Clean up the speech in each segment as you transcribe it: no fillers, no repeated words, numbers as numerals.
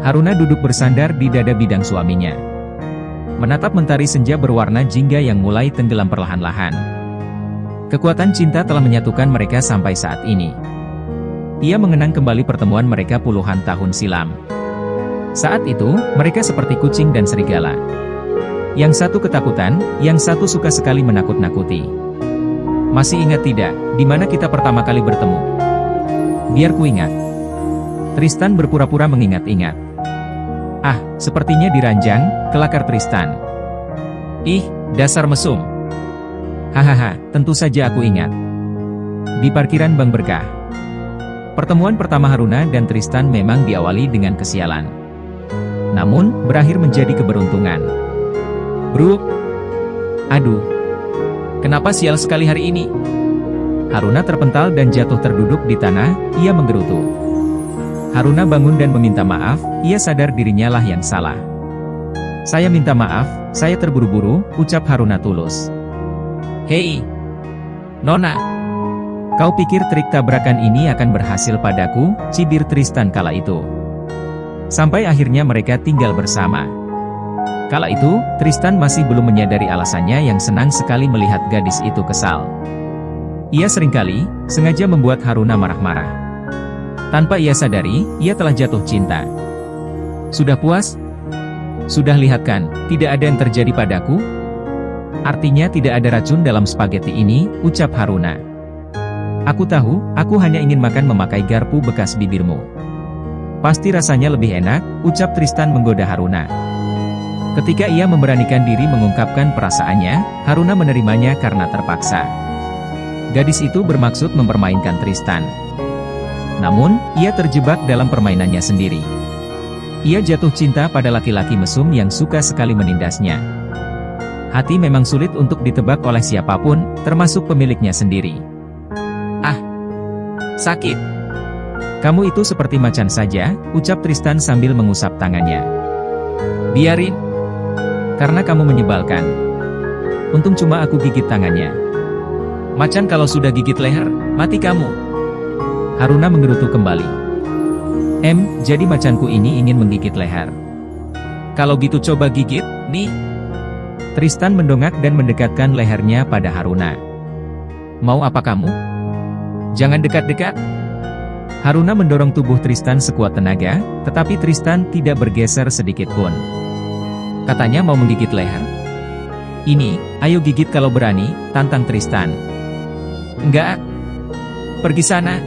Haruna duduk bersandar di dada bidang suaminya. Menatap mentari senja berwarna jingga yang mulai tenggelam perlahan-lahan. Kekuatan cinta telah menyatukan mereka sampai saat ini. Ia mengenang kembali pertemuan mereka puluhan tahun silam. Saat itu, mereka seperti kucing dan serigala. Yang satu ketakutan, yang satu suka sekali menakut-nakuti. Masih ingat tidak, di mana kita pertama kali bertemu? Biar ku ingat. Tristan berpura-pura mengingat-ingat. Ah, sepertinya di ranjang, kelakar Tristan. Ih, dasar mesum. Hahaha, tentu saja aku ingat. Di parkiran Bank Berkah. Pertemuan pertama Haruna dan Tristan memang diawali dengan kesialan. Namun, berakhir menjadi keberuntungan. Bro. Aduh. Kenapa sial sekali hari ini? Haruna terpental dan jatuh terduduk di tanah, ia menggerutu. Haruna bangun dan meminta maaf, ia sadar dirinya lah yang salah. Saya minta maaf, saya terburu-buru, ucap Haruna tulus. Hei, Nona. Kau pikir trik tabrakan ini akan berhasil padaku, cibir Tristan kala itu. Sampai akhirnya mereka tinggal bersama. Kala itu, Tristan masih belum menyadari alasannya yang senang sekali melihat gadis itu kesal. Ia seringkali, sengaja membuat Haruna marah-marah. Tanpa ia sadari, ia telah jatuh cinta. Sudah puas? Sudah lihat kan, tidak ada yang terjadi padaku? Artinya tidak ada racun dalam spaghetti ini, ucap Haruna. Aku tahu, aku hanya ingin makan memakai garpu bekas bibirmu. Pasti rasanya lebih enak, ucap Tristan menggoda Haruna. Ketika ia memberanikan diri mengungkapkan perasaannya, Haruna menerimanya karena terpaksa. Gadis itu bermaksud mempermainkan Tristan. Namun, ia terjebak dalam permainannya sendiri. Ia jatuh cinta pada laki-laki mesum yang suka sekali menindasnya. Hati memang sulit untuk ditebak oleh siapapun, termasuk pemiliknya sendiri. Ah, sakit. Kamu itu seperti macan saja, ucap Tristan sambil mengusap tangannya. Biarin. Karena kamu menyebalkan. Untung cuma aku gigit tangannya. Macan kalau sudah gigit leher, mati kamu. Haruna menggerutu kembali. Jadi macanku ini ingin menggigit leher. Kalau gitu coba gigit, nih. Tristan mendongak dan mendekatkan lehernya pada Haruna. Mau apa kamu? Jangan dekat-dekat. Haruna mendorong tubuh Tristan sekuat tenaga, tetapi Tristan tidak bergeser sedikit pun. Katanya mau menggigit leher. Ini, ayo gigit kalau berani, tantang Tristan. Enggak. Pergi sana.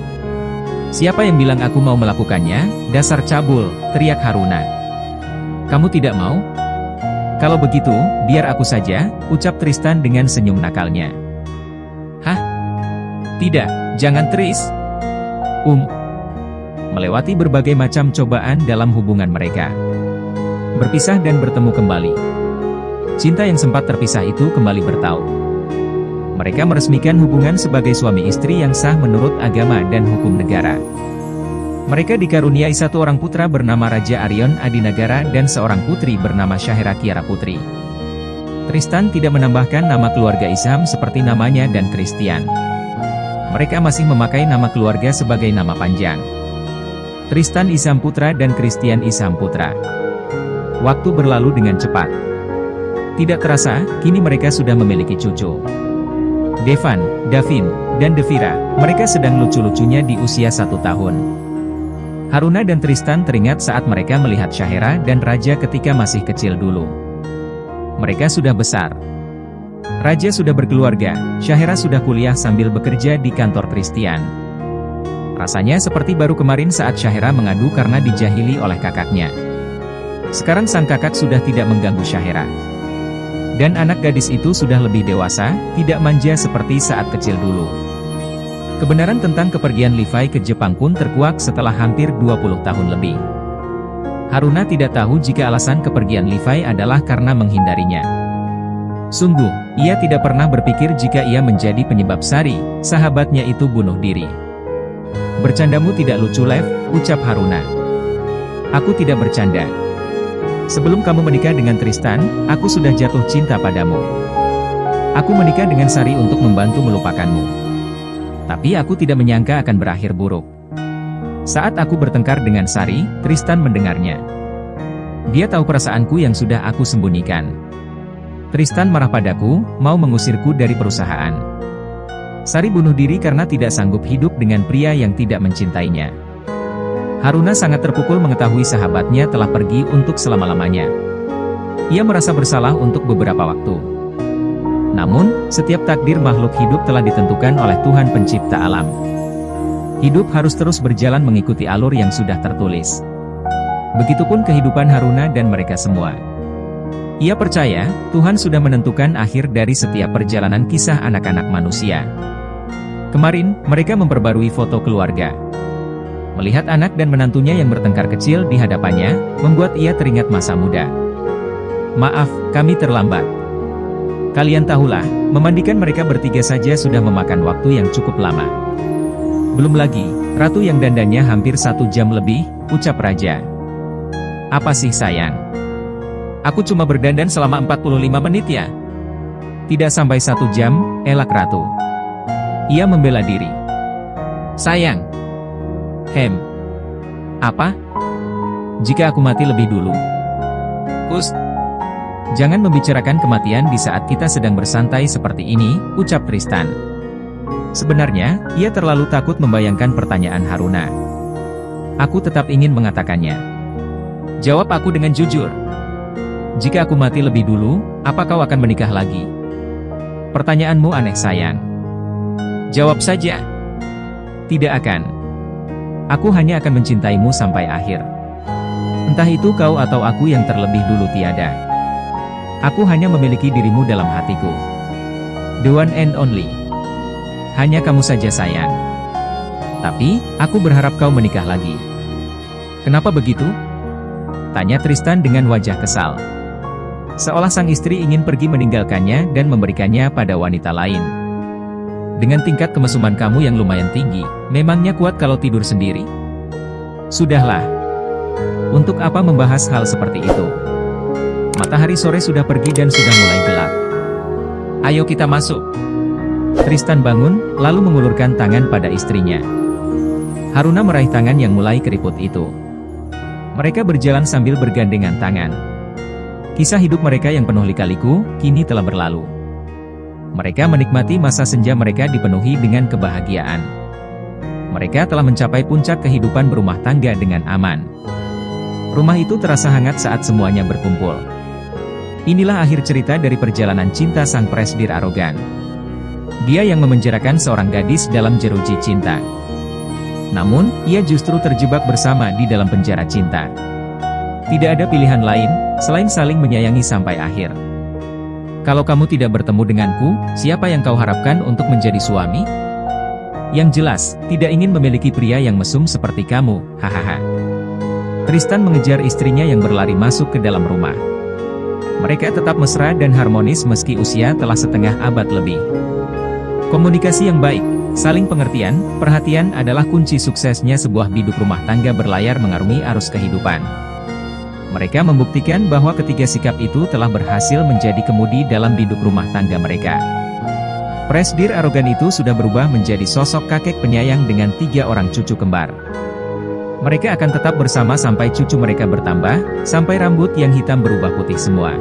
Siapa yang bilang aku mau melakukannya? Dasar cabul, teriak Haruna. Kamu tidak mau? Kalau begitu, biar aku saja, ucap Tristan dengan senyum nakalnya. Hah? Tidak, jangan Tris. Melewati berbagai macam cobaan dalam hubungan mereka. Berpisah dan bertemu kembali. Cinta yang sempat terpisah itu kembali bertaut. Mereka meresmikan hubungan sebagai suami istri yang sah menurut agama dan hukum negara. Mereka dikaruniai satu orang putra bernama Raja Arion Adinagara dan seorang putri bernama Syahira Kiara Putri. Tristan tidak menambahkan nama keluarga Isham seperti namanya dan Christian. Mereka masih memakai nama keluarga sebagai nama panjang. Tristan Isham Putra dan Christian Isham Putra. Waktu berlalu dengan cepat. Tidak terasa, kini mereka sudah memiliki cucu. Devan, Davin, dan Devira, mereka sedang lucu-lucunya di usia 1 tahun. Haruna dan Tristan teringat saat mereka melihat Syahira dan Raja ketika masih kecil dulu. Mereka sudah besar. Raja sudah berkeluarga, Syahira sudah kuliah sambil bekerja di kantor Christian. Rasanya seperti baru kemarin saat Syahira mengadu karena dijahili oleh kakaknya. Sekarang sang kakak sudah tidak mengganggu Syahira. Dan anak gadis itu sudah lebih dewasa, tidak manja seperti saat kecil dulu. Kebenaran tentang kepergian Levi ke Jepang pun terkuak setelah hampir 20 tahun lebih. Haruna tidak tahu jika alasan kepergian Levi adalah karena menghindarinya. Sungguh, ia tidak pernah berpikir jika ia menjadi penyebab Sari, sahabatnya itu bunuh diri. Bercandamu tidak lucu Lev, ucap Haruna. Aku tidak bercanda. Sebelum kamu menikah dengan Tristan, aku sudah jatuh cinta padamu. Aku menikah dengan Sari untuk membantu melupakanmu. Tapi aku tidak menyangka akan berakhir buruk. Saat aku bertengkar dengan Sari, Tristan mendengarnya. Dia tahu perasaanku yang sudah aku sembunyikan. Tristan marah padaku, mau mengusirku dari perusahaan. Sari bunuh diri karena tidak sanggup hidup dengan pria yang tidak mencintainya. Haruna sangat terpukul mengetahui sahabatnya telah pergi untuk selama-lamanya. Ia merasa bersalah untuk beberapa waktu. Namun, setiap takdir makhluk hidup telah ditentukan oleh Tuhan Pencipta alam. Hidup harus terus berjalan mengikuti alur yang sudah tertulis. Begitupun kehidupan Haruna dan mereka semua. Ia percaya, Tuhan sudah menentukan akhir dari setiap perjalanan kisah anak-anak manusia. Kemarin, mereka memperbarui foto keluarga. Melihat anak dan menantunya yang bertengkar kecil di hadapannya, membuat ia teringat masa muda. Maaf, kami terlambat. Kalian tahulah, memandikan mereka bertiga saja sudah memakan waktu yang cukup lama. Belum lagi, ratu yang dandannya hampir 1 jam lebih, ucap raja. Apa sih sayang? Aku cuma berdandan selama 45 menit ya? Tidak sampai 1 jam, elak ratu. Ia membela diri. Sayang. Apa? Jika aku mati lebih dulu? Jangan membicarakan kematian di saat kita sedang bersantai seperti ini, ucap Tristan. Sebenarnya, ia terlalu takut membayangkan pertanyaan Haruna. Aku tetap ingin mengatakannya. Jawab aku dengan jujur. Jika aku mati lebih dulu, apa kau akan menikah lagi? Pertanyaanmu aneh sayang. Jawab saja. Tidak akan. Aku hanya akan mencintaimu sampai akhir. Entah itu kau atau aku yang terlebih dulu tiada. Aku hanya memiliki dirimu dalam hatiku. The one and only. Hanya kamu saja sayang. Tapi, aku berharap kau menikah lagi. Kenapa begitu? Tanya Tristan dengan wajah kesal. Seolah sang istri ingin pergi meninggalkannya dan memberikannya pada wanita lain. Dengan tingkat kemesuman kamu yang lumayan tinggi, memangnya kuat kalau tidur sendiri? Sudahlah. Untuk apa membahas hal seperti itu? Matahari sore sudah pergi dan sudah mulai gelap. Ayo kita masuk. Tristan bangun, lalu mengulurkan tangan pada istrinya. Haruna meraih tangan yang mulai keriput itu. Mereka berjalan sambil bergandengan tangan. Kisah hidup mereka yang penuh lika-liku, kini telah berlalu. Mereka menikmati masa senja mereka dipenuhi dengan kebahagiaan. Mereka telah mencapai puncak kehidupan berumah tangga dengan aman. Rumah itu terasa hangat saat semuanya berkumpul. Inilah akhir cerita dari perjalanan cinta sang presdir arogan. Dia yang memenjarakan seorang gadis dalam jeruji cinta. Namun, ia justru terjebak bersama di dalam penjara cinta. Tidak ada pilihan lain, selain saling menyayangi sampai akhir. Kalau kamu tidak bertemu denganku, siapa yang kau harapkan untuk menjadi suami? Yang jelas, tidak ingin memiliki pria yang mesum seperti kamu, hahaha. Tristan mengejar istrinya yang berlari masuk ke dalam rumah. Mereka tetap mesra dan harmonis meski usia telah setengah abad lebih. Komunikasi yang baik, saling pengertian, perhatian adalah kunci suksesnya sebuah biduk rumah tangga berlayar mengarungi arus kehidupan. Mereka membuktikan bahwa ketiga sikap itu telah berhasil menjadi kemudi dalam biduk rumah tangga mereka. Presdir arogan itu sudah berubah menjadi sosok kakek penyayang dengan 3 orang cucu kembar. Mereka akan tetap bersama sampai cucu mereka bertambah, sampai rambut yang hitam berubah putih semua.